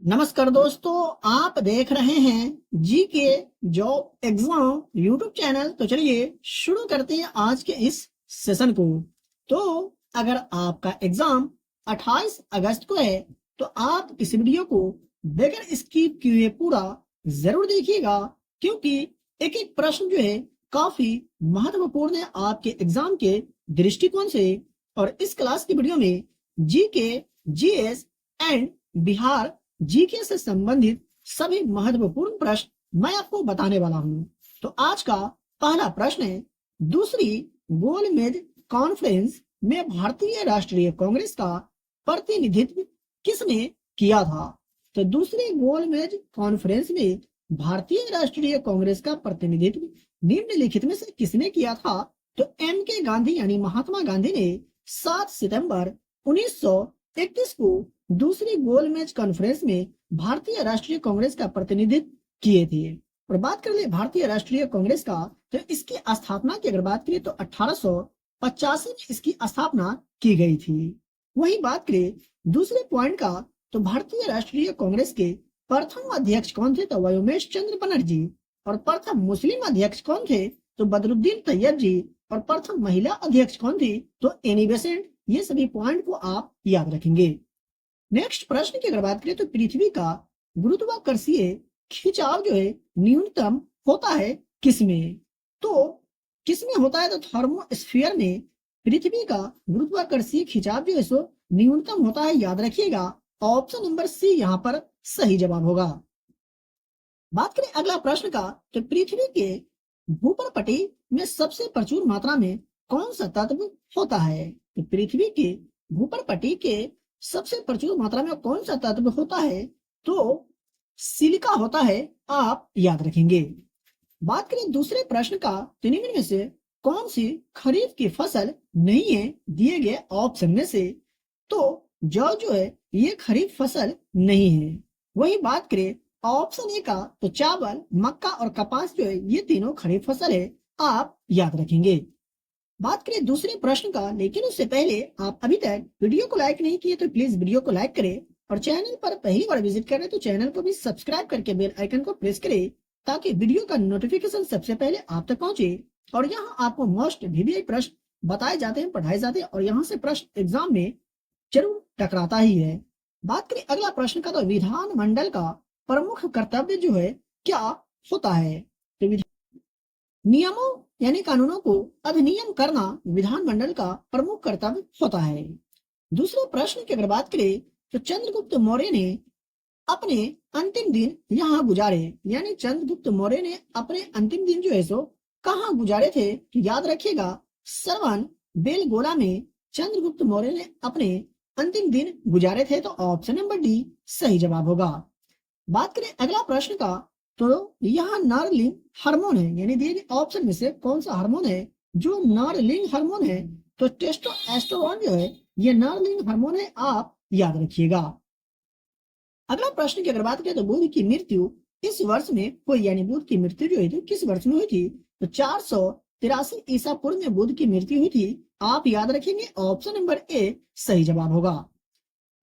नमस्कार दोस्तों, आप देख रहे हैं जी के जॉब एग्जाम यूट्यूब चैनल। तो चलिए शुरू करते हैं आज के इस सेशन को। तो अगर आपका एग्जाम 28 अगस्त को है तो आप इस वीडियो को बगैर स्किप किए पूरा जरूर देखिएगा, क्योंकि एक एक प्रश्न जो है काफी महत्वपूर्ण है आपके एग्जाम के दृष्टिकोण से। और इस क्लास की वीडियो में जी के, जीएस एंड बिहार जीके से संबंधित सभी महत्वपूर्ण प्रश्न मैं आपको बताने वाला हूं। तो आज का पहला प्रश्न है, दूसरी गोलमेज कॉन्फ्रेंस में भारतीय राष्ट्रीय कांग्रेस का प्रतिनिधित्व किसने किया था? तो दूसरी गोलमेज कॉन्फ्रेंस में भारतीय राष्ट्रीय कांग्रेस का प्रतिनिधित्व निम्नलिखित में से किसने किया था? तो एम के गांधी यानी महात्मा गांधी ने 7 सितंबर 1931 को दूसरी गोलमेज कॉन्फ्रेंस में भारतीय राष्ट्रीय कांग्रेस का प्रतिनिधित्व किए थे। और बात कर ले भारतीय राष्ट्रीय कांग्रेस का, तो इसकी स्थापना की अगर बात करें तो 1885 में इसकी स्थापना की गई थी। वही बात करें दूसरे पॉइंट का, तो भारतीय राष्ट्रीय कांग्रेस के प्रथम अध्यक्ष कौन थे? तो व्योमेश चंद्र बनर्जी। और प्रथम मुस्लिम अध्यक्ष कौन थे? तो बदरुद्दीन तैयब जी। और प्रथम महिला अध्यक्ष कौन थी? तो एनी बेसेंट। ये सभी पॉइंट को आप याद रखेंगे। नेक्स्ट प्रश्न की अगर बात करें तो पृथ्वी का गुरुत्वाकर्षीय खिंचाव जो है न्यूनतम होता है किसमें? तो किसमें होता है? तो थर्मोस्फीयर में पृथ्वी का गुरुत्वाकर्षीय खिंचाव जो है सो न्यूनतम होता है, याद रखिएगा। ऑप्शन नंबर सी यहाँ पर सही जवाब होगा। बात करें अगला प्रश्न का, तो पृथ्वी के भूपटपटी में सबसे प्रचुर मात्रा में कौन सा तत्व होता है? तो पृथ्वी के भूपटपटी के सबसे प्रचुर मात्रा में कौन सा तत्व होता है? तो सिलिका होता है, आप याद रखेंगे। बात करें दूसरे प्रश्न का, तो निम्न में से कौन सी खरीफ की फसल नहीं है दिए गए ऑप्शन में से? तो जौ जो है ये खरीफ फसल नहीं है। वही बात करें ऑप्शन ए का, तो चावल, मक्का और कपास जो है ये तीनों खरीफ फसल है, आप याद रखेंगे। बात करें दूसरे प्रश्न का, लेकिन उससे पहले आप अभी तक वीडियो को लाइक नहीं किए तो प्लीज वीडियो को लाइक करें, और चैनल पर पहली बार विजिट करें तो चैनल को भी सब्सक्राइब करके बेल आइकन को प्रेस करें, ताकि वीडियो का नोटिफिकेशन सबसे पहले आप तक पहुंचे। और यहाँ आपको मोस्ट वीवीआई प्रश्न बताए जाते हैं, पढ़ाए जाते हैं, और यहाँ से प्रश्न एग्जाम में जरूर टकराता ही है। बात करें अगला प्रश्न का, तो विधानमंडल का प्रमुख कर्तव्य जो है क्या होता है? तो नियमों यानी कानूनों को अधिनियम करना विधानमंडल का प्रमुख कर्तव्य होता है। दूसरे प्रश्न की अगर बात करें, तो चंद्रगुप्त मौर्य ने अपने अंतिम दिन यहाँ गुजारे, यानी चंद्रगुप्त मौर्य ने अपने अंतिम दिन जो है सो कहाँ गुजारे थे? तो याद रखिएगा, श्रवण बेलगोला में चंद्रगुप्त मौर्य ने अपने अंतिम दिन गुजारे थे। तो ऑप्शन नंबर डी सही जवाब होगा। बात करें अगला प्रश्न का, तो यहाँ नरलिंग हार्मोन है, यानी दिए गए ऑप्शन में से कौन सा हार्मोन है जो नरलिंग हार्मोन है? तो टेस्टोस्टेरोन जो है ये नरलिंग हार्मोन है, आप याद रखिएगा। अगला प्रश्न की अगर बात करें, तो बुध की मृत्यु इस वर्ष में हुई, यानी बुध की मृत्यु जो हुई थी किस वर्ष में हुई थी? तो 483 ईसा पूर्व में बुध की मृत्यु हुई थी, आप याद रखेंगे। ऑप्शन नंबर ए सही जवाब होगा।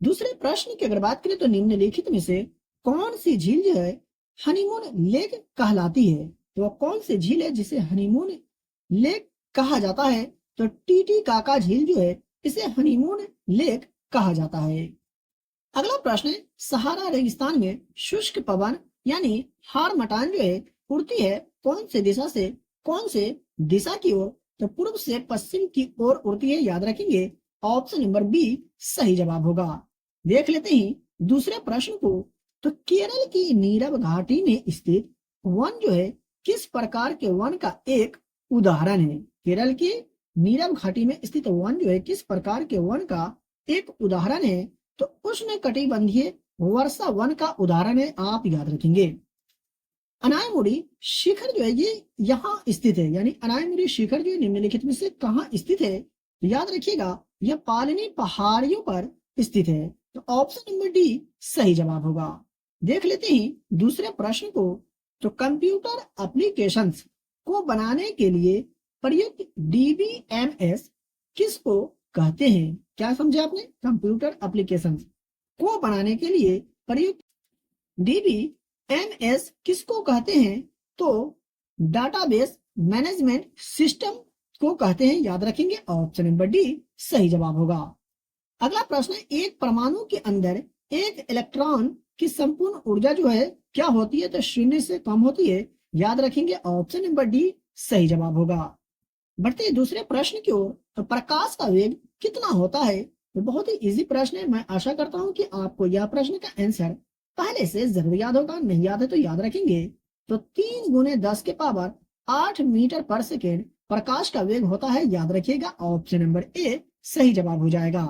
दूसरे प्रश्न की अगर बात करें, तो निम्नलिखित में से कौन सी झील जो है हनीमून लेक कहलाती है? तो कौन सी झील है जिसे हनीमून लेक कहा जाता है? तो टीटीकाका झील जो है इसे हनीमून लेक कहा जाता है। अगला प्रश्न है, सहारा रेगिस्तान में शुष्क पवन यानी हारमटान जो है उड़ती है कौन से दिशा से कौन से दिशा की ओर? तो पूर्व से पश्चिम की ओर उड़ती है, याद रखेंगे। ऑप्शन नंबर बी सही जवाब होगा। देख लेते ही दूसरे प्रश्न को, तो केरल की नीरव घाटी में स्थित वन जो है किस प्रकार के वन का एक उदाहरण है? केरल की नीरव घाटी में स्थित वन जो है किस प्रकार के वन का एक उदाहरण है? तो उष्णकटिबंधीय वर्षा वन का उदाहरण है, आप याद रखेंगे। अनायमुड़ी शिखर जो है ये यहाँ स्थित है, यानी अनायमुड़ी शिखर जो निम्नलिखित में से कहाँ स्थित है? याद रखिएगा, यह पालनी पहाड़ियों पर स्थित है। तो ऑप्शन नंबर डी सही जवाब होगा। देख लेते ही दूसरे प्रश्न को, तो कंप्यूटर एप्लीकेशंस को बनाने के लिए प्रयुक्त डीबीएमएस किसको कहते हैं? क्या समझे आपने? कंप्यूटर एप्लीकेशंस को बनाने के लिए प्रयुक्त DBMS किसको कहते हैं? तो डाटाबेस मैनेजमेंट सिस्टम को कहते हैं, याद रखेंगे। ऑप्शन नंबर डी सही जवाब होगा। अगला प्रश्न है, एक परमाणु के अंदर एक इलेक्ट्रॉन की संपूर्ण ऊर्जा जो है क्या होती है? तो शून्य से कम होती है, याद रखेंगे। ऑप्शन नंबर डी सही जवाब होगा। बढ़ते दूसरे प्रश्न की ओर, तो प्रकाश का वेग कितना होता है? तो बहुत ही इजी प्रश्न है। मैं आशा करता हूं कि आपको यह प्रश्न का आंसर पहले से जरूर याद होगा। नहीं याद है तो याद रखेंगे। तो 3 गुने 10 के पावर 8 मीटर पर सेकेंड प्रकाश का वेग होता है, याद रखिएगा। ऑप्शन नंबर ए सही जवाब हो जाएगा।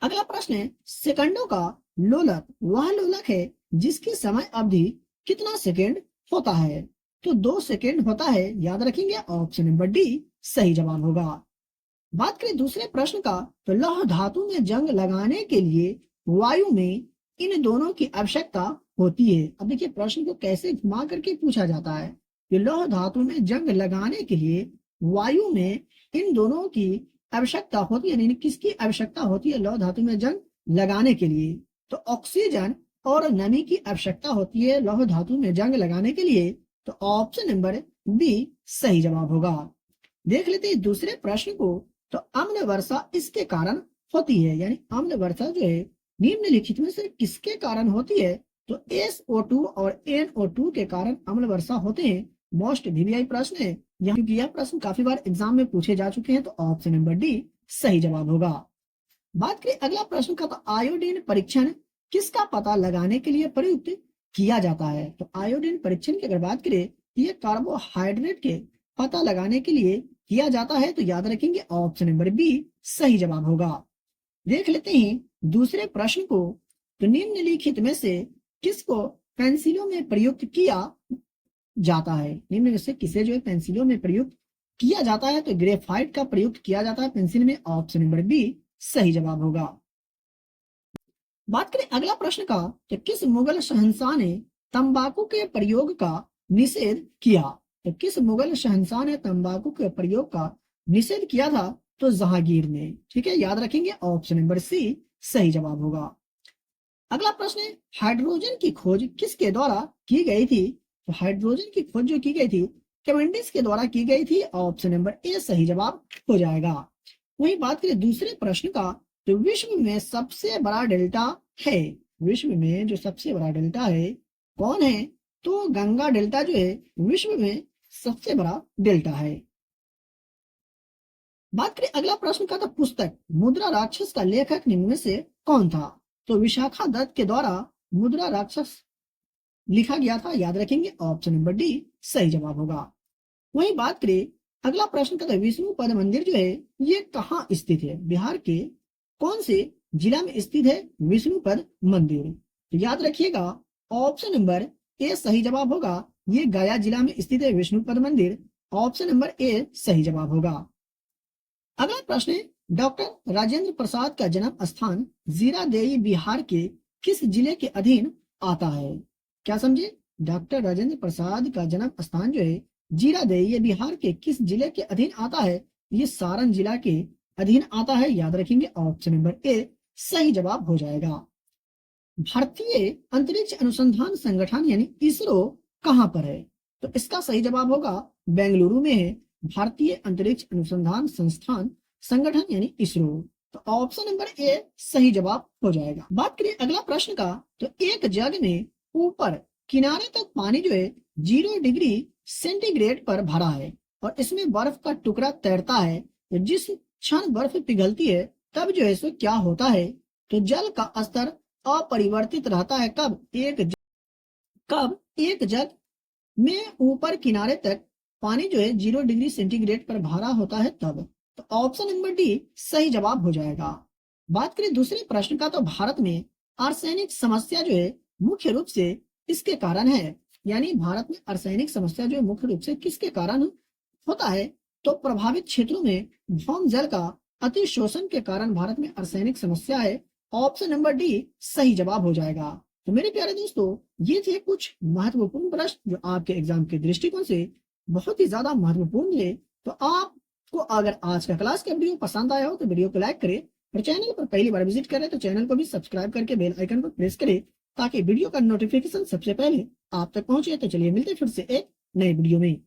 अगला प्रश्न है, सेकंडों का लोलक वह लोलक है जिसकी समय अवधि कितना सेकेंड होता है? तो 2 सेकेंड होता है, याद रखेंगे। ऑप्शन नंबर डी सही जवाब होगा। बात करें दूसरे प्रश्न का, तो लौह धातु में जंग लगाने के लिए वायु में इन दोनों की आवश्यकता होती है। अब देखिए प्रश्न को कैसे घुमा करके पूछा जाता है कि लौह धातु में जंग लगाने के लिए वायु में इन दोनों की आवश्यकता होती है, यानी किसकी आवश्यकता होती है लौह धातु में जंग लगाने के लिए? तो ऑक्सीजन और नमी की आवश्यकता होती है लौह धातु में जंग लगाने के लिए। तो ऑप्शन नंबर बी सही जवाब होगा। देख लेते हैं दूसरे प्रश्न को, तो अम्ल वर्षा इसके कारण होती है, यानी अम्ल वर्षा जो है निम्नलिखित में से किसके कारण होती है? तो SO2 और NO2 के कारण अम्ल वर्षा होते हैं। मोस्ट वीवीआई प्रश्न है क्योंकि यह प्रश्न काफी बार एग्जाम में पूछे जा चुके हैं। तो ऑप्शन नंबर डी सही जवाब होगा। बात करें अगला प्रश्न का, तो आयोडीन परीक्षण किसका पता लगाने के लिए प्रयुक्त किया जाता है? तो आयोडीन परीक्षण की अगर बात करें, ये कार्बोहाइड्रेट के पता लगाने के लिए किया जाता है, तो याद रखेंगे। ऑप्शन नंबर बी सही जवाब होगा। देख लेते हैं दूसरे प्रश्न को, तो निम्नलिखित में से किसको पेंसिलों में प्रयुक्त किया जाता है? निम्न में से किसे जो है पेंसिलों में प्रयुक्त किया जाता है? तो ग्रेफाइट का प्रयुक्त किया जाता है पेंसिल में। ऑप्शन नंबर बी सही जवाब होगा। बात करें अगला प्रश्न का, तो किस मुगल शहंशाह ने तंबाकू के प्रयोग का निषेध किया? तो किस मुगल शहंशाह ने तंबाकू के प्रयोग का निषेध किया था? तो जहांगीर ने। ठीक है, याद रखेंगे। ऑप्शन नंबर सी सही जवाब होगा। अगला प्रश्न है, हाइड्रोजन की खोज किसके द्वारा की गई थी? तो हाइड्रोजन की खोज जो की गई थी कैवेंडिश के द्वारा की गई थी। ऑप्शन नंबर ए सही जवाब हो जाएगा। वही बात करें दूसरे प्रश्न का, तो विश्व में सबसे बड़ा डेल्टा है, विश्व में जो सबसे बड़ा डेल्टा है कौन है? तो गंगा डेल्टा जो है विश्व में सबसे बड़ा डेल्टा है। बात करें अगला प्रश्न का, तो पुस्तक मुद्रा राक्षस का लेखक निम्न में से कौन था? तो विशाखा दत्त के द्वारा मुद्रा राक्षस लिखा गया था, याद रखेंगे। ऑप्शन नंबर डी सही जवाब होगा। वही बात करें अगला प्रश्न का, तो विष्णुपद मंदिर जो है ये कहाँ स्थित है? बिहार के कौन से जिला में स्थित है विष्णुपद मंदिर? तो याद रखिएगा ऑप्शन नंबर ए सही जवाब होगा। ये गया जिला में स्थित है विष्णुपद मंदिर। ऑप्शन नंबर ए सही जवाब होगा। अगला प्रश्न है, डॉक्टर राजेंद्र प्रसाद का जन्म स्थान जीरादेई बिहार के किस जिले के अधीन आता है? क्या समझे? डॉक्टर राजेंद्र प्रसाद का जन्म स्थान जो है जीरादेई, ये बिहार के किस जिले के अधीन आता है? ये सारण जिला के अधीन आता है, याद रखेंगे। ऑप्शन नंबर ए सही जवाब हो जाएगा। भारतीय अंतरिक्ष अनुसंधान संगठन यानी इसरो कहां पर है? तो इसका सही जवाब होगा बेंगलुरु में है भारतीय अंतरिक्ष अनुसंधान संस्थान संगठन यानी इसरो। तो ऑप्शन नंबर ए सही जवाब हो जाएगा। बात करें अगला प्रश्न का, तो एक जग में ऊपर किनारे तक पानी जो है 0 डिग्री सेंटीग्रेड पर भरा है और इसमें बर्फ का टुकड़ा तैरता है। तो जिस क्षण बर्फ पिघलती है तब जो है सो क्या होता है? तो जल का स्तर अपरिवर्तित रहता है। कब? एक जग में ऊपर किनारे तक पानी जो है 0 डिग्री सेंटीग्रेड पर भरा होता है तब। तो ऑप्शन नंबर डी सही जवाब हो जाएगा। बात करें दूसरे प्रश्न का, तो भारत में आर्सेनिक समस्या जो है मुख्य रूप से इसके कारण है, यानी भारत में आर्सेनिक समस्या जो है मुख्य रूप से किसके कारण होता है? तो प्रभावित क्षेत्रों में भौम जल का अतिशोषण के कारण भारत में आर्सेनिक समस्या है। ऑप्शन नंबर डी सही जवाब हो जाएगा। तो मेरे प्यारे दोस्तों, ये थे कुछ महत्वपूर्ण प्रश्न जो आपके एग्जाम के दृष्टिकोण से बहुत ही ज्यादा महत्वपूर्ण है। तो आपको अगर आज का क्लास का वीडियो पसंद आया हो तो वीडियो को लाइक करें और चैनल पर पहली बार विजिट करें तो चैनल को भी सब्सक्राइब करके बेल आइकन पर प्रेस करें ताकि वीडियो का नोटिफिकेशन सबसे पहले आप तक पहुंचे। तो चलिए मिलते हैं फिर से एक नई वीडियो में।